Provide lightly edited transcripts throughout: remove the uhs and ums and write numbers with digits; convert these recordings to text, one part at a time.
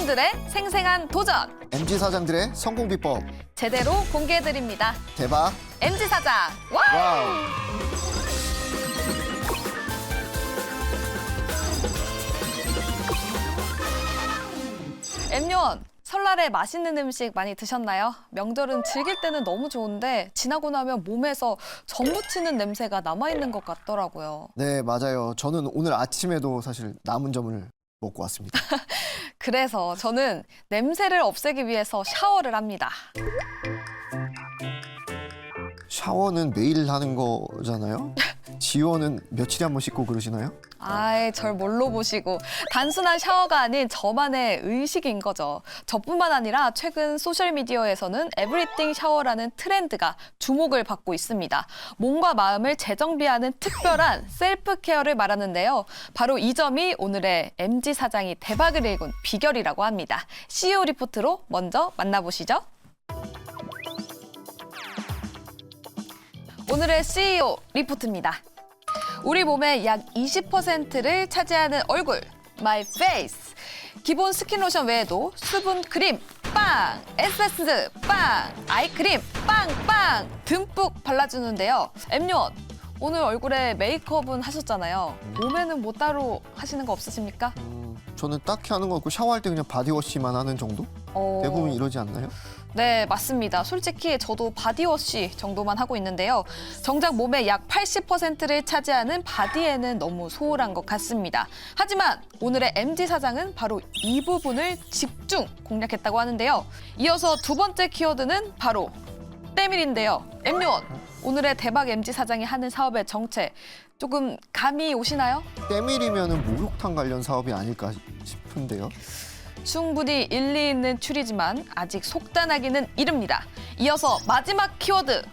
남성분들의 생생한 도전 MZ 사장들의 성공 비법 제대로 공개해드립니다. 대박. MZ 사장 와우! 와우. M요원, 설날에 맛있는 음식 많이 드셨나요? 명절은 즐길 때는 너무 좋은데 지나고 나면 몸에서 전 묻히는 냄새가 남아있는 것 같더라고요. 네, 맞아요. 저는 오늘 아침에도 사실 남은 점을 먹고 왔습니다. 그래서 저는 냄새를 없애기 위해서 샤워를 합니다. 샤워는 매일 하는 거잖아요? 지원은 며칠에 한 번 씻고 그러시나요? 아이, 절 뭘로 보시고. 단순한 샤워가 아닌 저만의 의식인 거죠. 저뿐만 아니라 최근 소셜미디어에서는 에브리띵 샤워라는 트렌드가 주목을 받고 있습니다. 몸과 마음을 재정비하는 특별한 셀프 케어를 말하는데요. 바로 이 점이 오늘의 MZ 사장이 대박을 일군 비결이라고 합니다. CEO 리포트로 먼저 만나보시죠. 오늘의 CEO 리포트입니다. 우리 몸의 약 20%를 차지하는 얼굴, my face. 기본 스킨로션 외에도 수분 크림, 빵! 에센스, 빵! 아이크림, 빵! 듬뿍 발라주는데요. M요원, 오늘 얼굴에 메이크업은 하셨잖아요. 몸에는 뭐 따로 하시는 거 없으십니까? 저는 딱히 하는 거 없고 샤워할 때 그냥 바디워시만 하는 정도? 대부분 이러지 않나요? 네, 맞습니다. 솔직히 저도 바디워시 정도만 하고 있는데요. 정작 몸의 약 80%를 차지하는 바디에는 너무 소홀한 것 같습니다. 하지만 오늘의 MZ 사장은 바로 이 부분을 집중 공략했다고 하는데요. 이어서 두 번째 키워드는 바로 때밀인데요. M요원, 오늘의 대박 MZ 사장이 하는 사업의 정체 조금 감이 오시나요? 때밀이면은 목욕탕 관련 사업이 아닐까 싶은데요. 충분히 일리 있는 추리지만 아직 속단하기는 이릅니다. 이어서 마지막 키워드,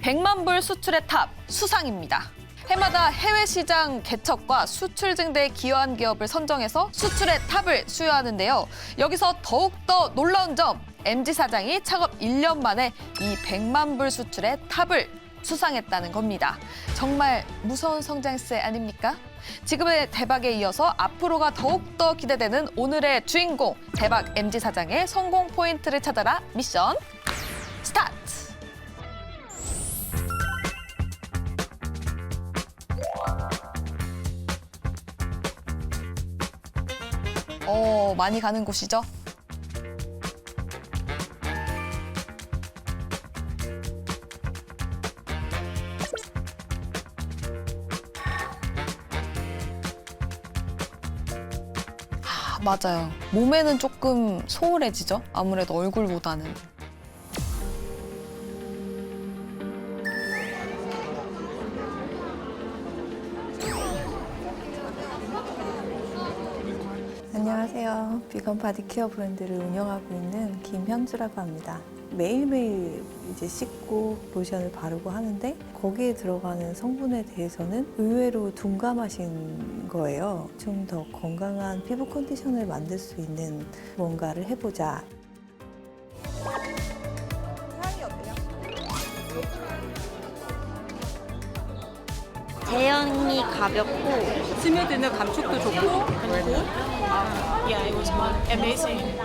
100만 불 수출의 탑, 수상입니다. 해마다 해외 시장 개척과 수출 증대에 기여한 기업을 선정해서 수출의 탑을 수여하는데요. 여기서 더욱더 놀라운 점, MZ 사장이 창업 1년 만에 이 100만 불 수출의 탑을 수상했다는 겁니다. 정말 무서운 성장세 아닙니까? 지금의 대박에 이어서 앞으로가 더욱더 기대되는 오늘의 주인공, 대박 MZ 사장의 성공 포인트를 찾아라 미션 스타트! 많이 가는 곳이죠? 맞아요. 몸에는 조금 소홀해지죠? 아무래도 얼굴보다는. 안녕하세요. 비건 바디케어 브랜드를 운영하고 있는 김현주라고 합니다. 매일매일 이제 씻고 로션을 바르고 하는데 거기에 들어가는 성분에 대해서는 의외로 둔감하신 거예요. 좀 더 건강한 피부 컨디션을 만들 수 있는 뭔가를 해보자. 향이 어때요? 제형이 가볍고 스며드는 감촉도 좋고 그리고 Yeah, it was amazing.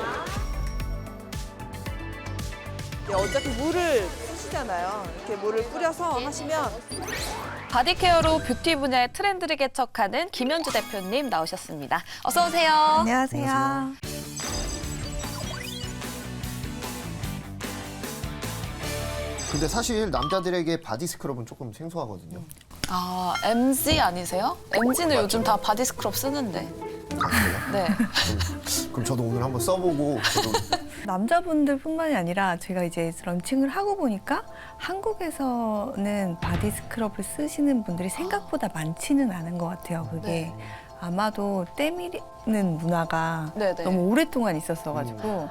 어차피 물을 쓰시잖아요. 이렇게 물을 뿌려서 하시면 바디케어로 뷰티 분야의 트렌드를 개척하는 김현주 대표님 나오셨습니다. 어서 오세요. 안녕하세요. 근데 사실 남자들에게 바디 스크럽은 조금 생소하거든요. 아, MZ 아니세요? MZ는 요즘 다 바디 스크럽 쓰는데. 네. 그럼 저도 오늘 한번 써보고 저도 남자분들뿐만이 아니라 제가 이제 런칭을 하고 보니까 한국에서는 바디 스크럽을 쓰시는 분들이 생각보다 많지는 않은 것 같아요. 그게 네. 아마도 때미는 문화가 네네. 너무 오랫동안 있었어가지고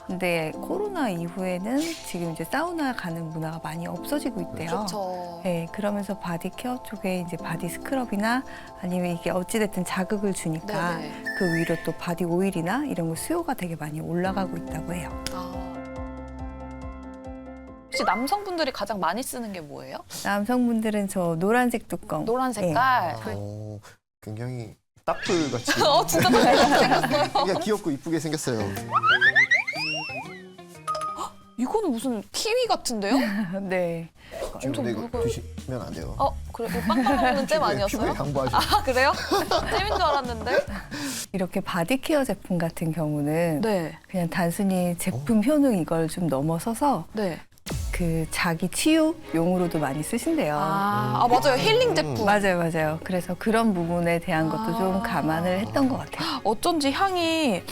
근데 코로나 이후에는 지금 이제 사우나 가는 문화가 많이 없어지고 있대요. 그렇죠. 네, 그러면서 바디 케어 쪽에 이제 바디 스크럽이나 아니면 이게 어찌됐든 자극을 주니까 네네. 그 위로 또 바디 오일이나 이런 거 수요가 되게 많이 올라가고 있다고 해요. 혹시 남성분들이 가장 많이 쓰는 게 뭐예요? 남성분들은 저 노란색 뚜껑. 노란 네. 색깔. 굉장히 딱풀 같이. 진짜 딱 생겼어요. 그러니까 귀엽고 이쁘게 생겼어요. 이거는 무슨 키위 같은데요? 네. 지금 근데 이거 무거워요. 드시면 안 돼요. 그래, 이거 빵 먹는 잼 아니었어요? 피부에 양보하죠. 아, 그래요? 잼인 줄 알았는데? 이렇게 바디케어 제품 같은 경우는 네. 그냥 단순히 제품 효능 이걸 좀 넘어서서 네. 그 자기 치유용으로도 많이 쓰신대요. 맞아요. 힐링 제품. 맞아요. 그래서 그런 부분에 대한 것도 좀 감안을 했던 것 같아요. 어쩐지 향이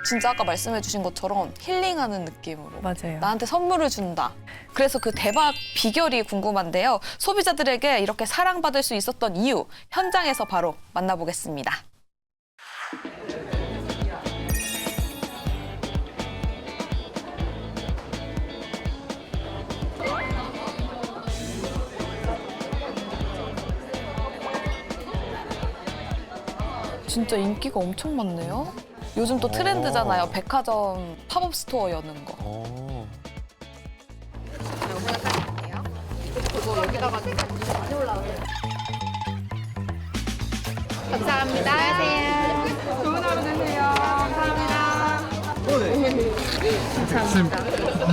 진짜 아까 말씀해 주신 것처럼 힐링하는 느낌으로. 맞아요. 나한테 선물을 준다. 그래서 그 대박 비결이 궁금한데요. 소비자들에게 이렇게 사랑받을 수 있었던 이유, 현장에서 바로 만나보겠습니다. 진짜 인기가 엄청 많네요. 요즘 또 트렌드잖아요. 백화점 팝업 스토어 여는 거. 어. 선생님,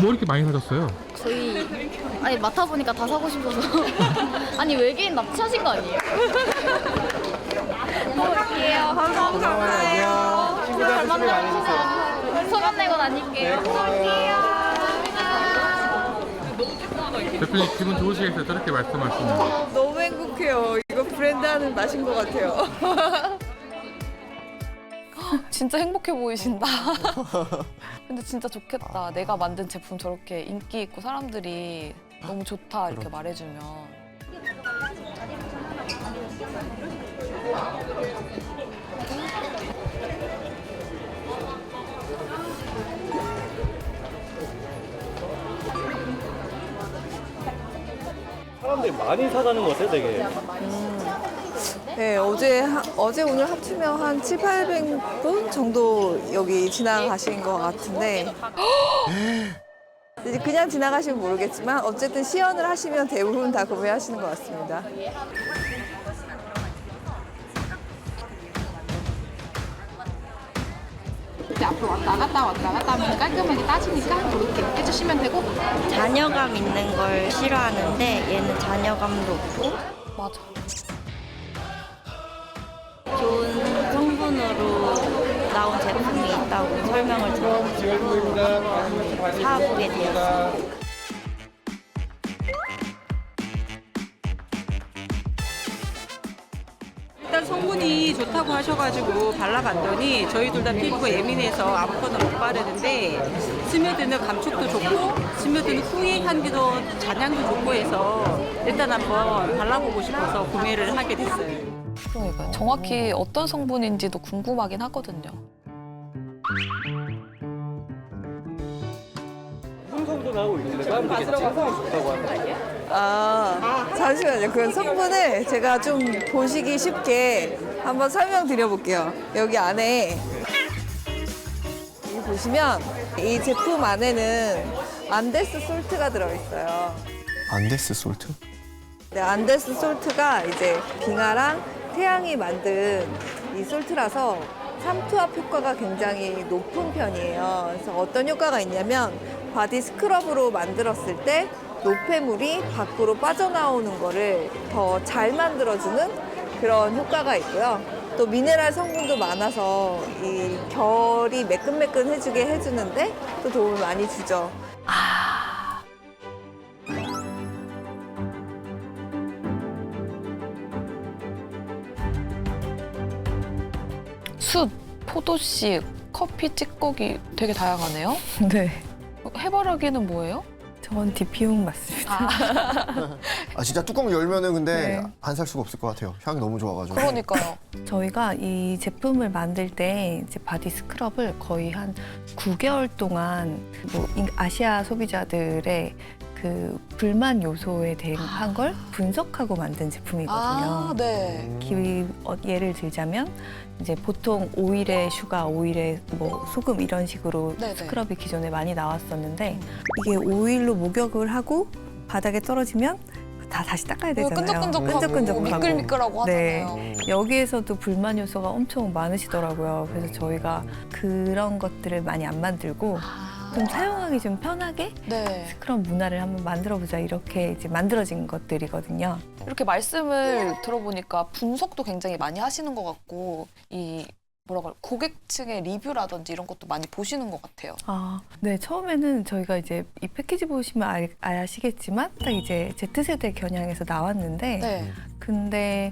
뭐 이렇게 많이 사셨어요? 저희 아니 맡아보니까 다 사고 싶어서 아니 외계인 납치하신 거 아니에요? 고맙게요. 감사해요. 잘 만나요. 소감 내고 다닐게요. 대표님 기분 좋으시겠어요? 저렇게 말씀하시면. 너무 행복해요. 이거 브랜드 하는 맛인 것 같아요. 진짜 행복해 보이신다. 근데 진짜 좋겠다. 내가 만든 제품 저렇게 인기 있고 사람들이 너무 좋다 이렇게 말해주면. 사람들이 많이 사가는 것 같아요, 되게. 네, 어제 오늘 합치면 한 700~800분 정도 여기 지나가신 것 같은데 이제 그냥 지나가시면 모르겠지만 어쨌든 시연을 하시면 대부분 다 구매하시는 것 같습니다. 앞으로 왔다 갔다 하면 깔끔하게 따지니까 그렇게 해주시면 되고. 잔여감 있는 걸 싫어하는데 얘는 잔여감도 없고 맞아. 좋은 성분으로 나온 제품이 있다고 설명을 들어가지고 사보게 되었어요. 일단 성분이 좋다고 하셔가지고 발라봤더니 저희 둘 다 피부가 예민해서 아무거나 못 바르는데 스며드는 감촉도 좋고 스며드는 후의 향기도 잔향도 좋고 해서 일단 한번 발라보고 싶어서 구매를 하게 됐어요. 그러니까요. 정확히 어떤 성분인지도 궁금하긴 하거든요. 풍성도 나오고 있는데 사람들이 상상이 좋다고 하는데. 잠시만요. 그 성분을 제가 좀 보시기 쉽게 한번 설명드려볼게요. 여기 안에 여기 보시면 이 제품 안에는 안데스 솔트가 들어있어요. 안데스 솔트? 네, 안데스 솔트가 이제 빙하랑 태양이 만든 이 솔트라서 삼투압 효과가 굉장히 높은 편이에요. 그래서 어떤 효과가 있냐면 바디 스크럽으로 만들었을 때 노폐물이 밖으로 빠져나오는 거를 더 잘 만들어주는 그런 효과가 있고요. 또 미네랄 성분도 많아서 이 결이 매끈매끈해지게 해주는데 또 도움을 많이 주죠. 숯, 포도씨, 커피, 찌꺼기 되게 다양하네요. 네. 해바라기는 뭐예요? 전 디피움 맞습니다. 아 진짜 뚜껑 열면은 근데 네. 안 살 수가 없을 것 같아요. 향이 너무 좋아가지고. 그러니까요. 저희가 이 제품을 만들 때 이제 바디 스크럽을 거의 한 9개월 동안 뭐 아시아 소비자들의 그 불만 요소에 대한 걸 분석하고 만든 제품이거든요. 네. 예를 들자면 이제 보통 오일에 슈가, 오일에 뭐 소금 이런 식으로 네네. 스크럽이 기존에 많이 나왔었는데 이게 오일로 목욕을 하고 바닥에 떨어지면 다 다시 닦아야 되잖아요. 끈적끈적하고 끈적끈적하고. 미끌미끌하고 네. 하잖아요. 여기에서도 불만 요소가 엄청 많으시더라고요. 그래서 저희가 그런 것들을 많이 안 만들고 좀 사용하기 좀 편하게 네. 스크럽 문화를 한번 만들어보자 이렇게 이제 만들어진 것들이거든요. 이렇게 말씀을 들어보니까 분석도 굉장히 많이 하시는 것 같고 이 뭐라고 고객층의 리뷰라든지 이런 것도 많이 보시는 것 같아요. 아, 네. 처음에는 저희가 이제 이 패키지 보시면 아시겠지만 딱 이제 Z세대 겨냥해서 나왔는데 네. 근데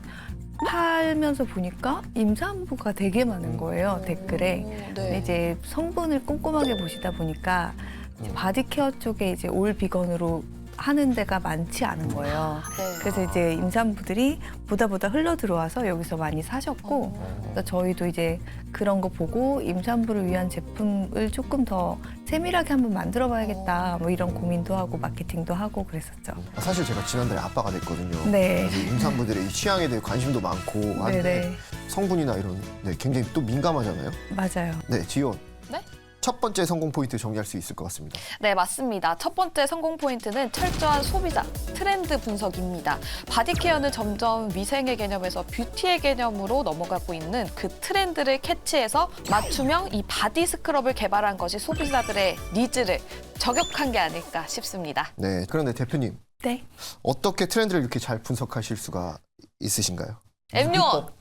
팔면서 보니까 임산부가 되게 많은 거예요, 댓글에. 네. 근데 이제 성분을 꼼꼼하게 보시다 보니까 이제 바디케어 쪽에 이제 올 비건으로 하는 데가 많지 않은 거예요. 네. 그래서 이제 임산부들이 보다 흘러 들어와서 여기서 많이 사셨고 그래서 저희도 이제 그런 거 보고 임산부를 위한 제품을 조금 더 세밀하게 한번 만들어 봐야겠다 뭐 이런 고민도 하고 마케팅도 하고 그랬었죠. 사실 제가 지난달에 아빠가 됐거든요. 네. 그래서 임산부들의 이 취향에 대해 관심도 많고 한데 네네. 성분이나 이런 굉장히 또 민감하잖아요. 맞아요. 네, 지원. 네? 첫 번째 성공 포인트 정리할 수 있을 것 같습니다. 네, 맞습니다. 첫 번째 성공 포인트는 철저한 소비자 트렌드 분석입니다. 바디케어는 점점 위생의 개념에서 뷰티의 개념으로 넘어가고 있는 그 트렌드를 캐치해서 맞춤형 이 바디 스크럽을 개발한 것이 소비자들의 니즈를 저격한 게 아닐까 싶습니다. 네, 그런데 대표님 네. 어떻게 트렌드를 이렇게 잘 분석하실 수가 있으신가요? 엠요원!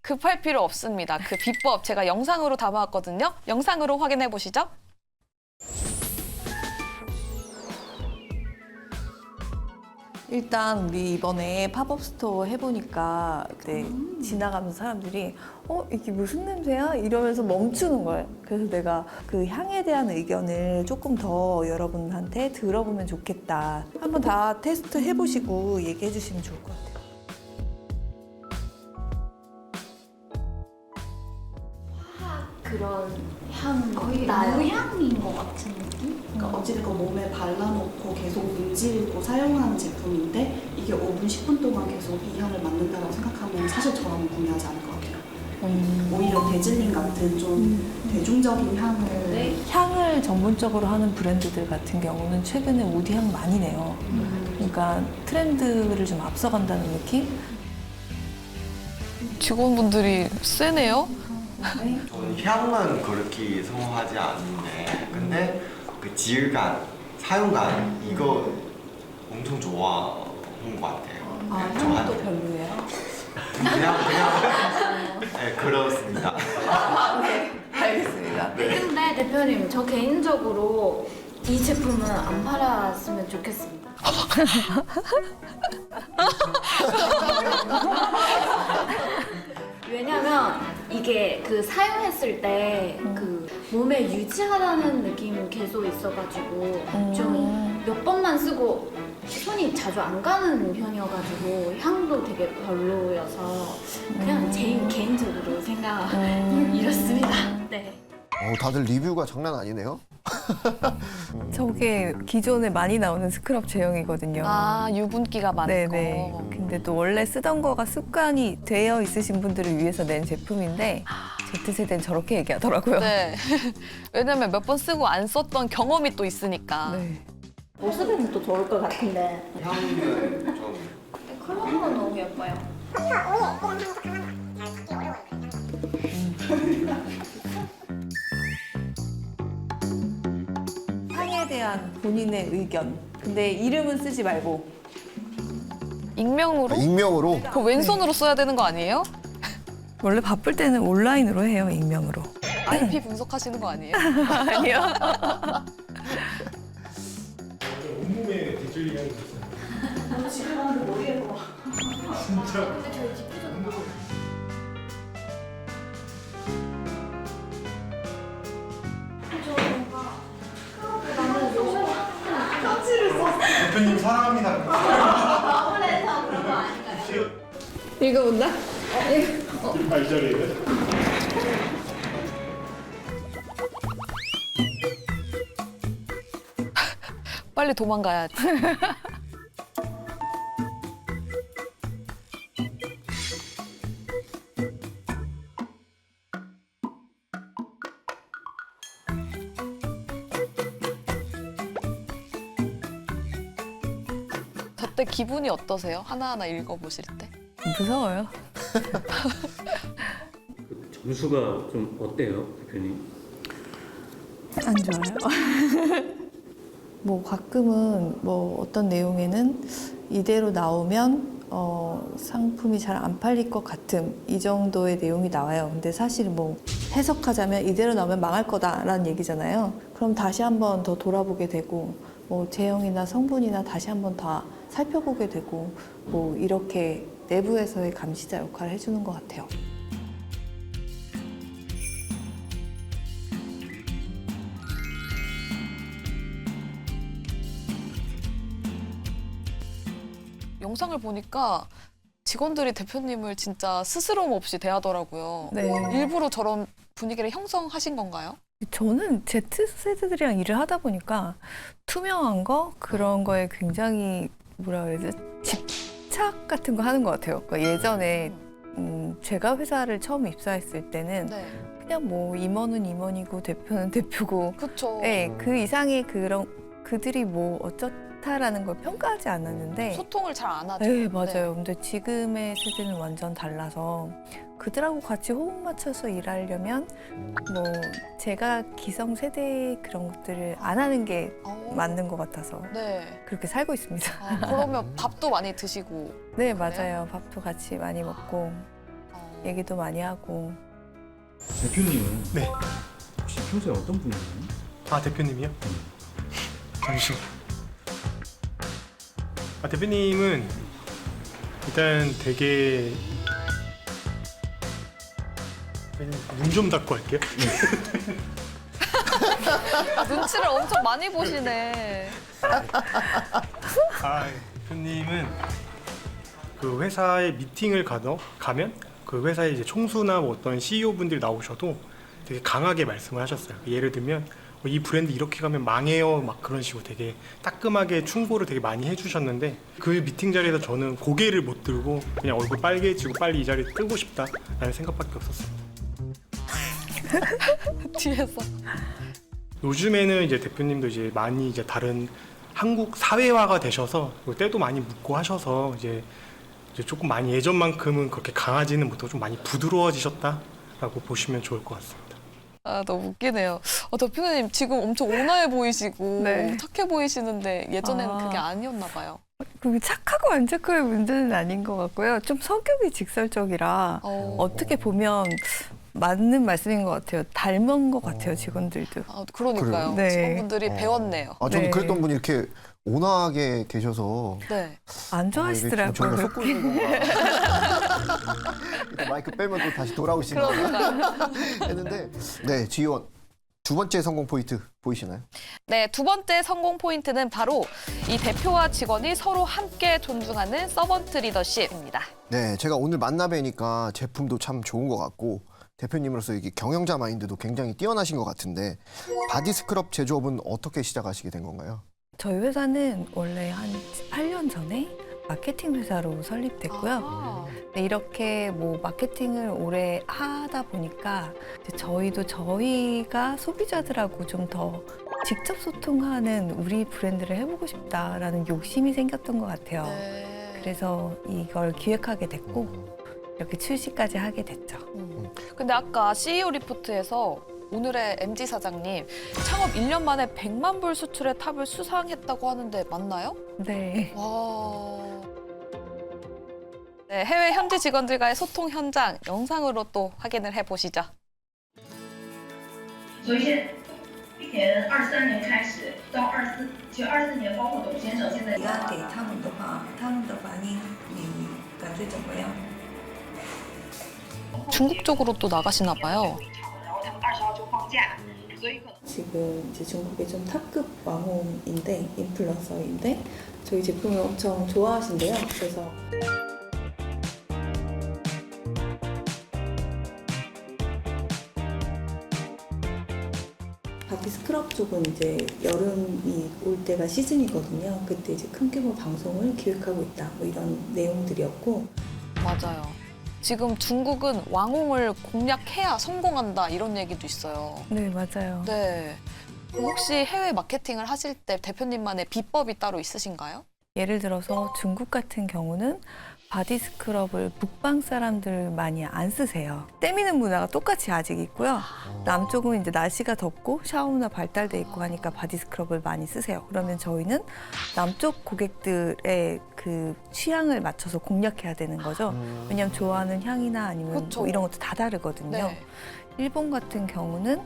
급할 필요 없습니다. 그 비법 제가 영상으로 담아왔거든요. 영상으로 확인해 보시죠. 일단 우리 이번에 팝업 스토어 해보니까 그때 지나가면서 사람들이 이게 무슨 냄새야? 이러면서 멈추는 거예요. 그래서 내가 그 향에 대한 의견을 조금 더 여러분한테 들어보면 좋겠다. 한번 다 테스트 해보시고 얘기해 주시면 좋을 것 같아요. 그런 향 거의 무향인 것 같은 느낌? 그러니까 어찌됐건 몸에 발라놓고 계속 문지르고 사용하는 제품인데 이게 5분, 10분 동안 계속 이 향을 맡는다고 생각하면 사실 저라면 구매하지 않을 것 같아요. 오히려 데즐링 같은 좀 대중적인 향을 향을 전문적으로 하는 브랜드들 같은 경우는 최근에 우디 향 많이 내요. 그러니까 트렌드를 좀 앞서간다는 느낌? 직원분들이 세네요. 저는 향은 그렇게 선호하지 않는데 근데 그 질감, 사용감 이거 엄청 좋아하는 것 같아요. 아, 향도 별로예요? 그냥 네, 그렇습니다. 네, 알겠습니다. 근데 대표님, 저 개인적으로 이 제품은 안 팔았으면 좋겠습니다. 왜냐면 이게 그 사용했을 때 그 몸에 유지하다는 느낌이 계속 있어가지고 좀 몇 번만 쓰고 손이 자주 안 가는 편이어가지고 향도 되게 별로여서 그냥 제 개인적으로 생각 이렇습니다. 네. 다들 리뷰가 장난 아니네요. 저게 기존에 많이 나오는 스크럽 제형이거든요. 아, 유분기가 많은 네네. 거. 근데 또 원래 쓰던 거가 습관이 되어 있으신 분들을 위해서 낸 제품인데 Z세대는 저렇게 얘기하더라고요. 네. 왜냐면 몇 번 쓰고 안 썼던 경험이 또 있으니까. 네. 모습은 또 좋을 것 같은데 향은 좀 컬러가 너무 예뻐요. 향에 대한 본인의 의견. 근데 이름은 쓰지 말고. 익명으로? 익명으로 그 왼손으로 써야 되는 거 아니에요? 원래 바쁠 때는 온라인으로 해요, 익명으로. IP 분석하시는 거 아니에요? 아니요. 온몸에 디젤링 향이 있어요. 지금 하는데 모르겠고 진짜. 대표님 사랑합니다. 읽어본다? 발자리에. 빨리 도망가야지. 어때 기분이 어떠세요? 하나하나 읽어보실 때? 무서워요. 점수가 좀 어때요, 대표님? 안 좋아요. 뭐 가끔은 뭐 어떤 내용에는 이대로 나오면 상품이 잘 안 팔릴 것 같음 이 정도의 내용이 나와요. 근데 사실 뭐 해석하자면 이대로 나오면 망할 거다라는 얘기잖아요. 그럼 다시 한번 더 돌아보게 되고 뭐 제형이나 성분이나 다시 한번 다 살펴보게 되고 뭐 이렇게 내부에서의 감시자 역할을 해주는 것 같아요. 영상을 보니까 직원들이 대표님을 진짜 스스럼 없이 대하더라고요. 네. 일부러 저런 분위기를 형성하신 건가요? 저는 Z세대들이랑 일을 하다 보니까 투명한 거 그런 거에 굉장히 뭐라 그래야 되지? 집착 같은 거 하는 것 같아요. 그러니까 예전에 제가 회사를 처음 입사했을 때는 네. 그냥 뭐 임원은 임원이고 대표는 대표고 그렇죠. 네, 그 이상의 그들이 뭐 어쩌다라는 걸 평가하지 않았는데 소통을 잘 안 하죠. 네, 맞아요. 근데 지금의 세대는 완전 달라서 그들하고 같이 호흡 맞춰서 일하려면 뭐 제가 기성 세대 그런 것들을 안 하는 게 맞는 것 같아서 네. 그렇게 살고 있습니다. 그러면 밥도 많이 드시고. 네, 맞아요. 밥도 같이 많이 먹고 얘기도 많이 하고. 대표님은 네. 혹시 평소에 어떤 분이에요? 아 대표님이요? 잠시만. 아 대표님은 일단 되게 문 좀 닫고 할게요. 눈치를 엄청 많이 보시네. 아 대표님은 그 회사에 미팅을 가면 그 회사에 이제 총수나 뭐 어떤 CEO 분들이 나오셔도 되게 강하게 말씀을 하셨어요. 예를 들면 이 브랜드 이렇게 가면 망해요 막 그런 식으로 되게 따끔하게 충고를 되게 많이 해주셨는데 그 미팅 자리에서 저는 고개를 못 들고 그냥 얼굴 빨개지고 빨리 이 자리에 뜨고 싶다라는 생각밖에 없었어요. 뒤에서. 요즘에는 이제 대표님도 이제 많이 이제 다른 한국 사회화가 되셔서 때도 많이 묻고 하셔서 이제 조금 많이 예전만큼은 그렇게 강하지는 못하고 좀 많이 부드러워지셨다라고 보시면 좋을 것 같습니다. 아, 너무 웃기네요. 대표님 지금 엄청 온화해 보이시고 네. 착해 보이시는데 예전에는 그게 아니었나 봐요. 그게 착하고 안 착하의 문제는 아닌 것 같고요. 좀 성격이 직설적이라 어떻게 보면 맞는 말씀인 것 같아요. 닮은 것 같아요, 직원들도. 그러니까요. 네. 직원분들이 배웠네요. 아, 저는 네. 그랬던 분이 이렇게 온화하게 계셔서 네. 안 좋아하시더라고요. 저희가 속고 있는 건가. 이렇게 마이크 빼면 또 다시 돌아오시는 건가 했는데 네, 지원. 두 번째 성공 포인트 보이시나요? 네, 두 번째 성공 포인트는 바로 이 대표와 직원이 서로 함께 존중하는 서번트 리더십입니다. 네, 제가 오늘 만나 뵈니까 제품도 참 좋은 것 같고 대표님으로서 이게 경영자 마인드도 굉장히 뛰어나신 것 같은데 바디 스크럽 제조업은 어떻게 시작하시게 된 건가요? 저희 회사는 원래 한 8년 전에 마케팅 회사로 설립됐고요. 네, 이렇게 뭐 마케팅을 오래 하다 보니까 이제 저희도 저희가 소비자들하고 좀 더 직접 소통하는 우리 브랜드를 해보고 싶다라는 욕심이 생겼던 것 같아요. 그래서 이걸 기획하게 됐고 이렇게 출시까지 하게 됐죠. 근데 아까 CEO 리포트에서 오늘의 MG 사장님 창업 1년 만에 100만 불 수출의 탑을 수상했다고 하는데 맞나요? 네. 와. 네, 해외 현지 직원들과의 소통 현장 영상으로 또 확인을 해보시죠. 所以现今年23年开始到24，其实24年包括董先生现在。给他们的话，他们的反应你感觉怎么样？ 중국 쪽으로 또 나가시나 봐요. 지금 이제 중국의 좀 탑급网红인데 인플루언서인데 저희 제품을 엄청 좋아하신대요. 그래서 바디 스크럽 쪽은 이제 여름이 올 때가 시즌이거든요. 그때 이제 큰 규모 방송을 기획하고 있다. 뭐 이런 내용들이었고. 맞아요. 지금 중국은 왕홍을 공략해야 성공한다 이런 얘기도 있어요. 네, 맞아요. 네. 혹시 해외 마케팅을 하실 때 대표님만의 비법이 따로 있으신가요? 예를 들어서 중국 같은 경우는 바디 스크럽을 북방 사람들 많이 안 쓰세요. 때미는 문화가 똑같이 아직 있고요. 남쪽은 이제 날씨가 덥고 샤워나 발달돼 있고 하니까 바디 스크럽을 많이 쓰세요. 그러면 저희는 남쪽 고객들의 그 취향을 맞춰서 공략해야 되는 거죠. 왜냐하면 좋아하는 향이나 아니면 뭐 이런 것도 다 다르거든요. 네. 일본 같은 경우는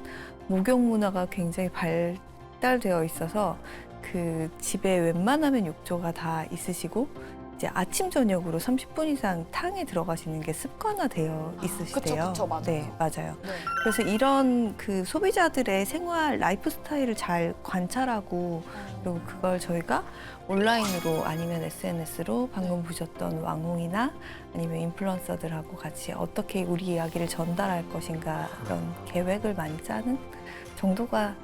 목욕 문화가 굉장히 발달되어 있어서 그 집에 웬만하면 욕조가 다 있으시고 이제 아침 저녁으로 30분 이상 탕에 들어가시는 게 습관화되어 있으시대요. 그쵸, 맞아요. 네, 맞아요. 네. 그래서 이런 그 소비자들의 생활 라이프 스타일을 잘 관찰하고 그리고 그걸 저희가 온라인으로 아니면 SNS로 방금 보셨던 왕홍이나 아니면 인플루언서들하고 같이 어떻게 우리 이야기를 전달할 것인가 그런 계획을 많이 짜는 정도가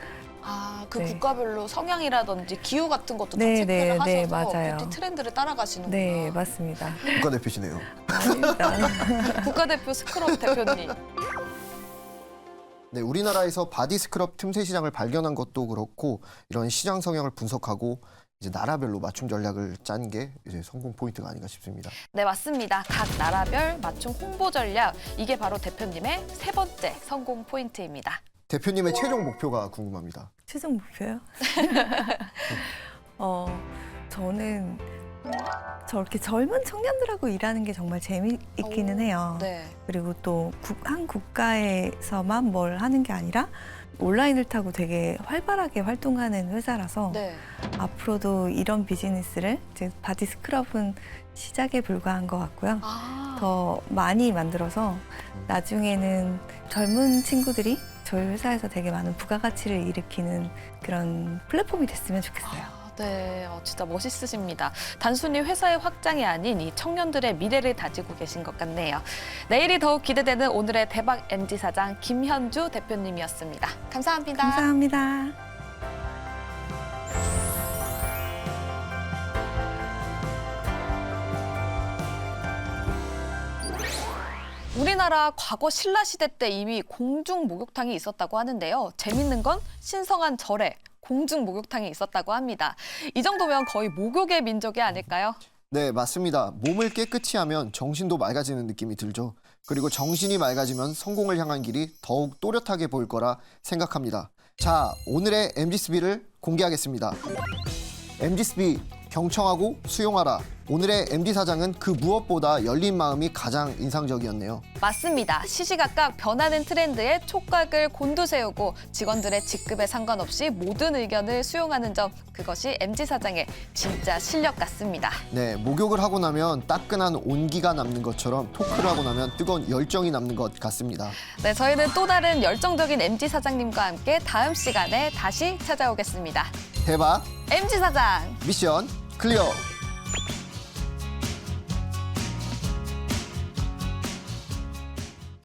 그 네. 국가별로 성향이라든지 기후 같은 것도 다 네, 체크를 네, 하셔서 맞아요. 뷰티 트렌드를 따라가시는구나. 네, 맞습니다. 국가대표시네요. 국가대표 스크럽 대표님. 네, 우리나라에서 바디 스크럽 틈새 시장을 발견한 것도 그렇고 이런 시장 성향을 분석하고 이제 나라별로 맞춤 전략을 짠 게 이제 성공 포인트가 아닌가 싶습니다. 네, 맞습니다. 각 나라별 맞춤 홍보 전략. 이게 바로 대표님의 세 번째 성공 포인트입니다. 대표님의 최종 목표가 궁금합니다. 최종 목표요? 저는 저렇게 젊은 청년들하고 일하는 게 정말 재미있기는 해요. 네. 그리고 또 한 국가에서만 뭘 하는 게 아니라 온라인을 타고 되게 활발하게 활동하는 회사라서 네. 앞으로도 이런 비즈니스를 이제 바디 스크럽은 시작에 불과한 것 같고요. 더 많이 만들어서 나중에는 젊은 친구들이 저희 회사에서 되게 많은 부가가치를 일으키는 그런 플랫폼이 됐으면 좋겠어요. 네, 진짜 멋있으십니다. 단순히 회사의 확장이 아닌 이 청년들의 미래를 다지고 계신 것 같네요. 내일이 더욱 기대되는 오늘의 대박 MG 사장 김현주 대표님이었습니다. 감사합니다. 감사합니다. 우리나라 과거 신라시대 때 이미 공중 목욕탕이 있었다고 하는데요. 재밌는 건 신성한 절에 공중 목욕탕이 있었다고 합니다. 이 정도면 거의 목욕의 민족이 아닐까요? 네, 맞습니다. 몸을 깨끗이 하면 정신도 맑아지는 느낌이 들죠. 그리고 정신이 맑아지면 성공을 향한 길이 더욱 또렷하게 보일 거라 생각합니다. 자, 오늘의 MGSB를 공개하겠습니다. MGSB 경청하고 수용하라. 오늘의 MD 사장은 그 무엇보다 열린 마음이 가장 인상적이었네요. 맞습니다. 시시각각 변하는 트렌드에 촉각을 곤두세우고 직원들의 직급에 상관없이 모든 의견을 수용하는 점, 그것이 MG 사장의 진짜 실력 같습니다. 네, 목욕을 하고 나면 따끈한 온기가 남는 것처럼 토크를 하고 나면 뜨거운 열정이 남는 것 같습니다. 네, 저희는 또 다른 열정적인 MG 사장님과 함께 다음 시간에 다시 찾아오겠습니다. 대박 MG 사장 미션 클리어!